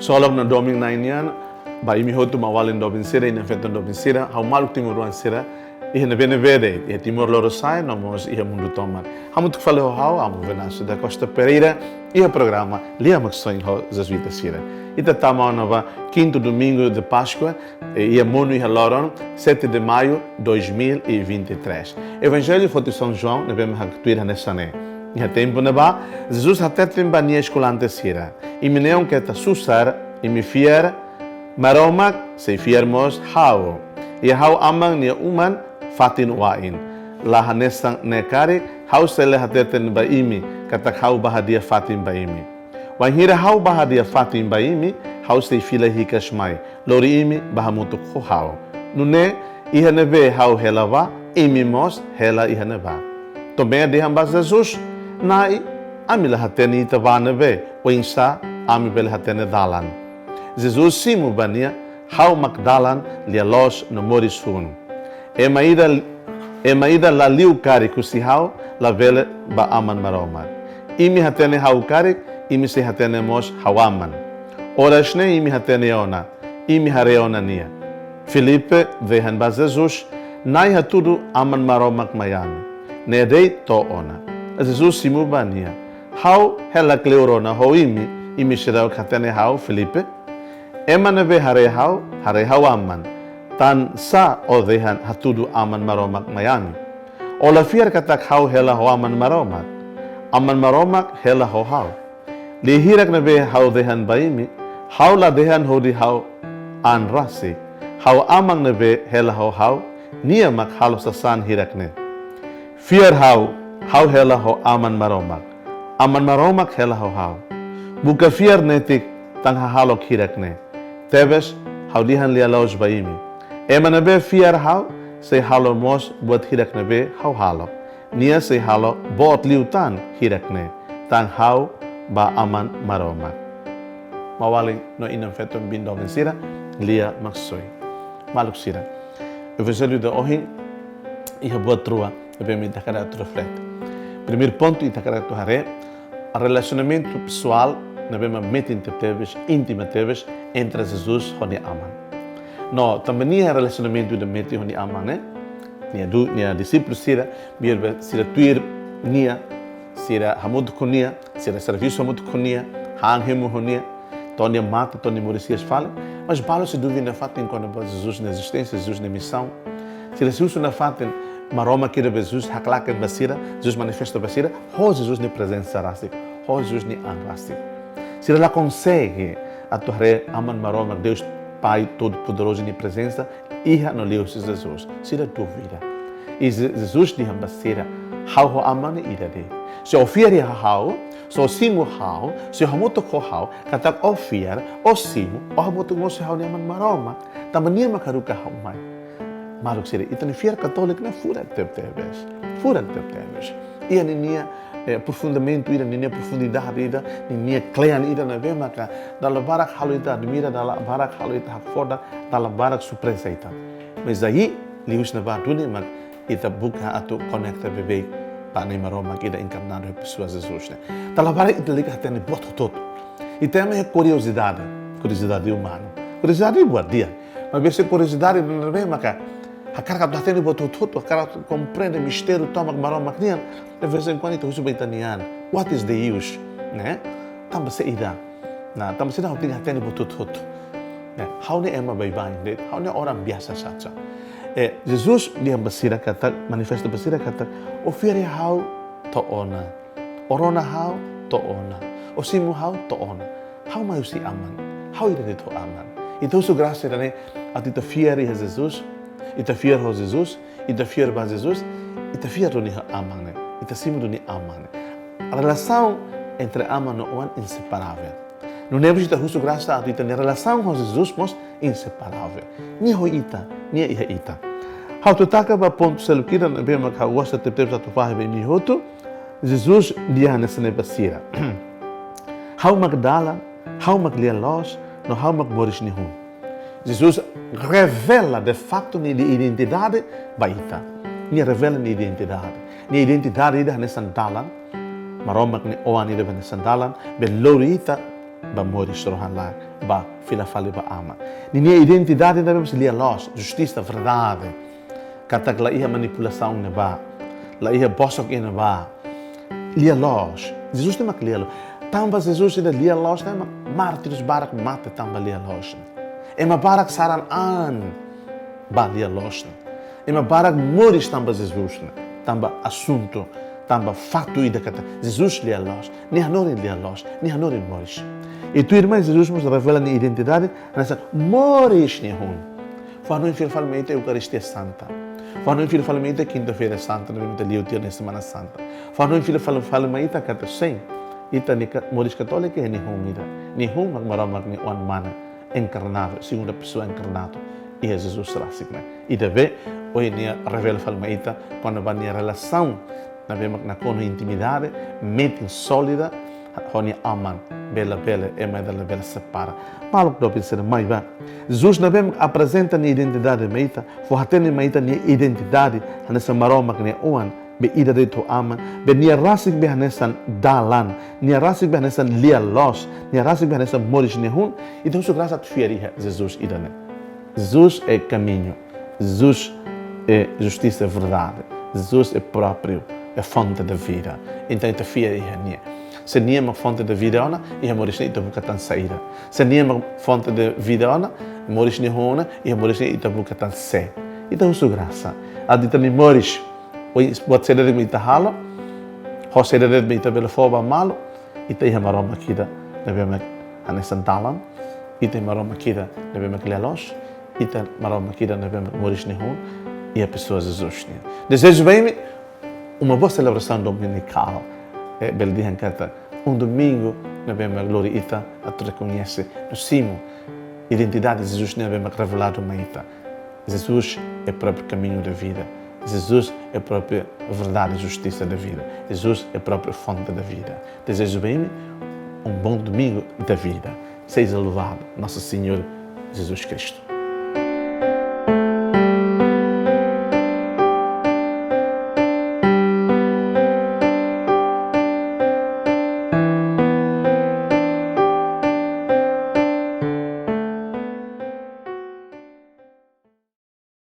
solog na domingo na inian, ba imi hotu mawalin dobin sira, ina feton dobin sira, hau maluk timur ruan sira, ihe na bene vede, ihe timur loro sai, nomos ihe mundu tomar. Hamu tuk fale ho hau, amu Venâncio da Costa Pereira, ihe programa Lia Maxões ho Jesuíta sira. Ita tama nova quinto domingo de Páscoa, ia mono e loron, 7 de maio 2023. Evangelho foi São João, na bem haktuir hanesane. Ia tempo na ba, Jesus hatetem bania escolante sira. E mineon que ta susar, e me fier, maromak se fiermos hau. E hau amang nia uman fatin wain. La hanesang nekari, hau sele hatetem ba imi, kata hau bahadia fatin ba imi. Wanhira hau bahadia fatin ba imi, hau se fila hikas mai. Lori imi bahamutuk ho hau. Nune, iha neve hau helava, imi mos hela iha neva. Tomea de hamba Jesus, nai amila hatene itava neve, o insa amibel hatene dalan. Jesus simu bania, hau makdalan lia los no morisun. Emaida la liu kari kusi hau, la vele ba aman maromar. Imi hatene hau kari, imi se hatene mos hawaman. Orashne imi hatene ona, imi hareona nia. Filipe vehan ba Jesus, nai hatudu aman maromak mayami. Nedei to ona. Jesus simu bania. Hau hela kleurona ho imi shirau hatene hau Filipe. Emaneve hare hau aman. Tan sa o vehan hatudu aman maromak mayami. Ola fiar katak hau hela ho aman maromak. Aman maromak hela ho hau. Lihirak na be hau dehan baimi, hau la dehan ho di hau an rasi. Hau amang na be hela ho hau, niya mak halo sa san hirak ne. Fiar hau hela ho aman maromak. Aman maromak hela ho hau. Buka fiar netik tang halok hirak ne. Tebes hau dihan lia laos baimi. Ema na be fiar hau, se halo mos buat hirak na be hau halo. Niya se halo bot liutan hirak ne. Tang hau ba aman maromak. Mawaling no inam fetom bin domen sira, Lia Maxões. Maluk sira. Evangelho da ohin, iha buat trua, ebe me takara tu reflete. Primeiro ponto, itakara tu hare, a relacionamento pessoal, na bema íntima teves, entre Jesus e aman. No, também nia relacionamento de meti e aman, né? Nia discípulo sira, biar sira tuir nia, sira hamud konia, sira serviço hamud konia, hanghemu konia, tonia mata, tonia moricias fala, mas balo se duvida na fatem quando Jesus na existência, Jesus na missão, sira se usa na fatem maroma kira Jesus haklaken basira, Jesus manifesta basira, ho Jesus na presença rastik, ho Jesus na anrastik. Sira ela consegue atuar aman maroma Deus Pai Todo-Poderoso na presença, iha no Deus Jesus, sira duvida. E Jesus diha basira, hau aman ira de. Se ofiere hau, so simu hau, se hamuto ko hau, katak ofier, o simu, o hamuto mo se hau ni aman maroma, tamania makaruka hau mai. Maruk sira, itani fier katolik na furak tebteves. Furak tebteves. Ia ninia profundamento ira, ninia profundidade ira, ninia klean ira na vemaka, dala barak halu ita admira, dala barak halu ita hakfoda, dala barak surpresa ita. Mas aí, lius na vadune, mak ita buka atu conecta bebê, para nem maroma que ida encarnado em pessoas Jesus, né? Dala barak ita liga até ne boto todo. E também é curiosidade humana. Curiosidade buat dia. Mas biasa curiosidade na vemaka, a cara que tem boto todo, a cara compreende mistério toma maroma que nem, de vez em quando itu sudah itanian. What is the use, né? Tambah seida, nah tambah seida hati hati boto todo, né? How ne ema bye-bye, né? How ne orang biasa saja. Jesus dia basira kata, manifesto basira kata, ofere how to ona, orona how to ona, osimu how to ona, how mai usi aman, how ira to aman. Itu su graça né? Ati te fieri a Jesus. Ita fier ho Jesus, ita fier ba Jesus, ita fier do ni aman, ita simu do ni aman. A relação entre aman e o é inseparável. Não é preciso justo graça a ita, a relação com Jesus é inseparável. Ni ho ita, ni iha ita. How to taka ba ponto selukira na bema ka gosta te temos a tu fahe be mi hoto, Jesus dia nessa ne basira. How Magdala, how Magdalena los, no how Magboris ni hun. Jesus revela de facto a identidade baita. Ni revela a identidade. Ni identidade ida nessa sandalan. Maromak ni oan ida nessa sandalan. Belorita ba mori sorohan lá, ba fila fali ba ama. Minha identidade não é lia los, justiça, verdade. Katak la iha manipulação ne ba, la iha bosok ina ba. Lia los, Jesus tem que lia los. Tamba Jesus ida lia los, tem mártires barak mata tamba lia los. Ema barak saran an ba lia los. Ema barak moris tamba Jesus, tamba assunto, tamba fato ida kata. Jesus lia los, ni hanorin lia los, ni hanorin moris. E tua irmã Jesus nos revela a identidade nessa moris ni hun. Fala no filho falamente Eucaristia Santa. Fala no filho falamente Quinta-feira Santa, no momento ali o dia na Semana Santa. Fala no filho falamente kata sem. Ita ni moris católica ni hun ida. Ni hun magmaramag ni one mana encarnado, segunda pessoa encarnado. E é Jesus rasigna. E deve hoje ni revela falamente quando vai na relação, na vemos na com intimidade, mente sólida, oni aman. Bela, é mais da bela separa. Malo que deve ser mais bem. Jesus na vem apresenta a identidade meita, for até nem meita a identidade nessa maroma que nem oan, be ida de to ama, be nia rasik be nessa dalan, nia rasik be nessa lia los, nia rasik be nessa moris nehun, e então sua graça te fiaria Jesus ida né. Jesus é caminho, Jesus é justiça e verdade, Jesus é próprio, é fonte da vida. Então te fiaria nia. Se nie uma fonte de vida ona, e a moris nem buka tan saída. Se nie uma fonte de vida ona, moris nem hona, e a moris nem buka tan se. Então sua graça. A dita ni moris, oi pode ser de mita halo, ho ser de mita bela foba malo, e tem a maroma kida, deve me anesan talam, e tem maroma kida, deve me klelos, e tem maroma kida, deve me moris nem hon, e a pessoa Jesus nem. Desejo bem uma boa celebração dominical. Bel dia kata domingo nós vemos a glória ita a tu reconhece no cimo identidade de Jesus nós vemos revelado uma ita. Jesus é o próprio caminho da vida. Jesus é a própria verdade e justiça da vida. Jesus é a própria fonte da vida. Desejo bem bom domingo da vida. Seja louvado nosso Senhor Jesus Cristo.